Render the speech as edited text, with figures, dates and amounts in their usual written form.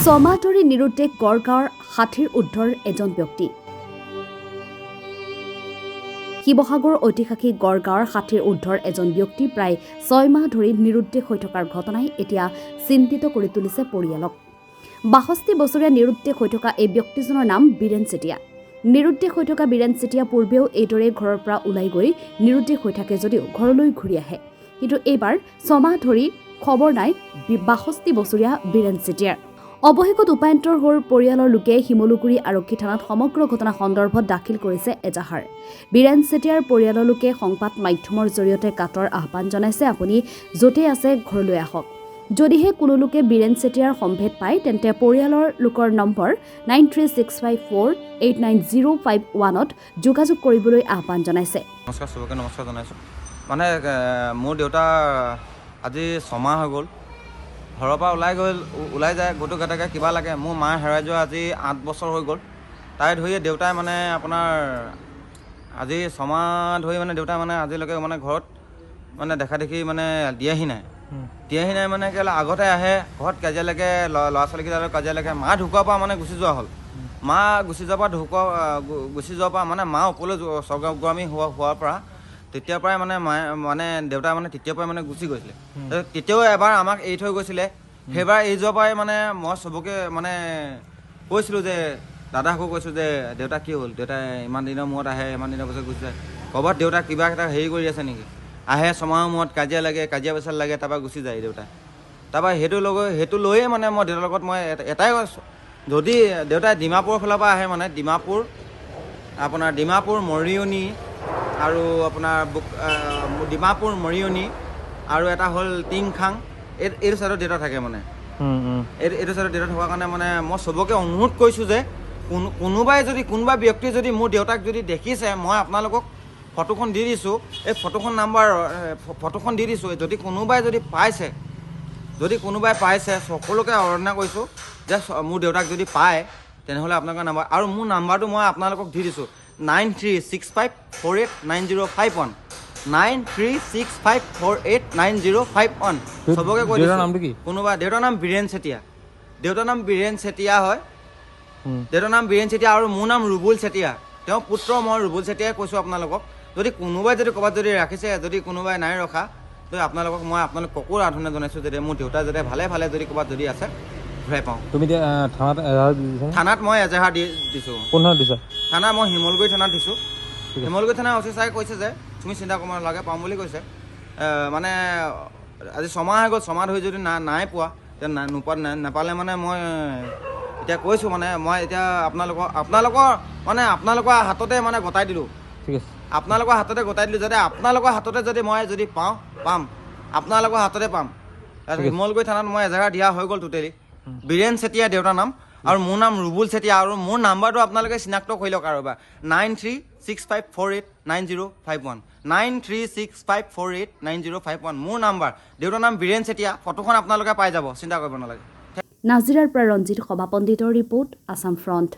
ছমাহ ধৰি নিৰুদ্দেশ গড়গাঁৱৰ ৬০ৰ ঊৰ্ধৰ এজন ব্যক্তি। শিৱসাগৰ ঐতিহাসিক গড়গাঁৱৰ ৬০ৰ ঊৰ্ধৰ এজন ব্যক্তি প্ৰায় ৬ মাহ ধৰি নিৰুদ্দেশ হৈ থকাৰ ঘটনাই এতিয়া চিন্তিত কৰি তুলিছে পৰিয়ালক। ৬২ বছৰীয়া নিৰুদ্দেশ হৈ থকা এই ব্যক্তিজনৰ নাম বীৰেন চেতিয়া। নিৰুদ্দেশ হৈ থকা বীৰেন চেতিয়া পূৰ্বেও এইদৰে ঘৰৰ পৰা ওলাই গৈ নিৰুদ্দেশ হৈ থাকে যদিও ঘৰলৈ ঘূৰি আহে। কিন্তু এইবাৰ ৬ মাহ ধৰি খবৰ নাই ৬২ বছৰীয়া বীৰেন চেতিয়াৰ। অৱশেষত উপায়ন্তৰ হোৰ পৰিয়ালৰ লোকে শিমলুগুৰি আৰক্ষী থানাত সমগ্ৰ ঘটনা সন্দৰ্ভত দাখিল কৰিছে এজাহাৰ। বীৰেন চেতিয়াৰ পৰিয়ালৰ লোকে সংবাদ মাধ্যমৰ জৰিয়তে কাটৰ আহ্বান জনাইছে, আপুনি য'তেই আছে ঘৰলৈ আহক। যদিহে কোনো লোকে বীৰেন চেতিয়াৰ সম্ভেদ পায় তেন্তে পৰিয়ালৰ লোকৰ নম্বৰ 9365489051ত যোগাযোগ কৰিবলৈ আহ্বান জনাইছে। নমস্কাৰ, চবকে নমস্কাৰ জনাইছোঁ। মানে মোৰ দেউতা আজি 6 মাহ হৈ গ'ল, ঘৰৰ পৰা ওলাই যায় গোটো গাটাকে কিবা লাগে। মোৰ মা হেৰাই যোৱা আজি 8 বছৰ হৈ গ'ল। তাই ধৰি দেউতাই মানে আপোনাৰ আজি 6 মাহ ধৰি মানে দেউতাই মানে আজিলৈকে মানে ঘৰত মানে দেখা দেখি মানে দিয়াহি নাই মানে কেলৈ আগতে আহে ঘৰত কাজিয়া লাগে, ল'ৰা ছোৱালীকেইটাৰ কাজিয়া লাগে। মা ঢুকোৱাৰ পৰা মানে গুচি যোৱা হ'ল। মা গুচি যোৱাৰ পৰা মানে মা ওপৰলৈ স্বৰ্গগামী হোৱাৰ পৰা তেতিয়াৰ পৰাই মানে দেউতাই মানে তেতিয়াৰ পৰাই মানে গুচি গৈছিলে। তেতিয়াও এবাৰ আমাক এৰি থৈ গৈছিলে। সেইবাৰ এৰি যোৱাৰ পৰাই মানে মই চবকে মানে কৈছিলোঁ যে দাদাকো কৈছোঁ যে দেউতা কি হ'ল, দেউতাই ইমান দিনৰ মূৰত আহে, ইমান দিনৰ পিছত গুচি যায়। ক'ৰবাত দেউতা কিবা এটা হেৰি কৰি আছে নেকি? আহে 6 মাহৰ মূৰত কাজিয়া লাগে, কাজিয়া পেচাল লাগে, তাৰপৰা গুচি যায় দেউতাই। তাৰপৰা সেইটো লৈয়ে মানে মই দেউতাৰ লগত মই এটাই কৈছোঁ, যদি দেউতাই ডিমাপুৰৰ ফালৰ পৰা আহে মানে ডিমাপুৰ মৰিয়নি আৰু আপোনাৰ ডিমাপুৰ মৰিয়নি আৰু এটা হ'ল টিংখাং, এইটো চাইডত দেউতা থাকে মানে এইটো চাইডত দেউতা থকাৰ কাৰণে মানে মই চবকে অনুৰোধ কৰিছোঁ যে কোনোবা ব্যক্তি যদি মোৰ দেউতাক যদি দেখিছে, মই আপোনালোকক ফটোখন দি দিছোঁ, এই ফটোখন দি দিছোঁ। যদি কোনোবাই পাইছে সকলোকে আৰাধনা কৰিছোঁ যে মোৰ দেউতাক যদি পায় তেনেহ'লে আপোনালোকৰ নাম্বাৰ, আৰু মোৰ নাম্বাৰটো মই আপোনালোকক দি দিছোঁ 9365489051 9365489051। চবকে কৈ দিছোঁ। কোনোবা দেউতাৰ নাম বীৰেন চেতিয়া, হয়। দেউতাৰ নাম বীৰেন চেতিয়া আৰু মোৰ নাম ৰুবুল চেতিয়া, তেওঁৰ পুত্ৰ মই ৰুবুল চেতিয়াই কৈছোঁ আপোনালোকক। যদি কোনোবাই ক'ৰবাত যদি ৰাখিছে, যদি কোনোবাই নাই ৰখা, তো আপোনালোকক ককুৰ আৰাধনা জনাইছোঁ যে মোৰ দেউতা যাতে ভালে যদি ক'ৰবাত যদি আছে ঘূৰাই পাওঁ। তুমি থানাত মই এজাহাৰ দিছোঁ। কোন থানাত দিছা? থানা মই শিমলুগুৰি থানাত দিছোঁ। শিমলুগুৰি থানাৰ অফিচাৰ চাৰে কৈছে যে তুমি চিন্তা কৰিব নালাগে, পাম বুলি কৈছে। মানে আজি 6 মাহ হৈ গ'ল, 6 মাহ ধৰি যদি নাই পোৱা নাপালে মানে মই এতিয়া কৈছোঁ মানে মই এতিয়া আপোনালোকৰ হাততে মানে গতাই দিলোঁ। ঠিক আছে, আপোনালোকৰ হাততে গতাই দিলোঁ যাতে আপোনালোকৰ হাততে যদি মই যদি পাম আপোনালোকৰ হাততে পাম। শিমলুগুৰি থানাত মই এজাহাৰ দিয়া হৈ গ'ল টোটেলি। বীৰেন চেতিয়া দেউতাৰ নাম, আৰু মোৰ নাম ৰুবুল চেতিয়া, আৰু মোৰ নাম্বাৰটো আপোনালোকে চিনাক্ত কৰি লওক আৰু এবাৰ 9365489051 9365489051 মোৰ নাম্বাৰ। দেউতাৰ নাম বীৰেন চেতিয়া, ফটোখন আপোনালোকে পাই যাব, চিন্তা কৰিব নালাগে। নাজিৰাৰ পৰা ৰঞ্জিত সভা পণ্ডিতৰ ৰিপৰ্ট, আছাম ফ্ৰণ্ট।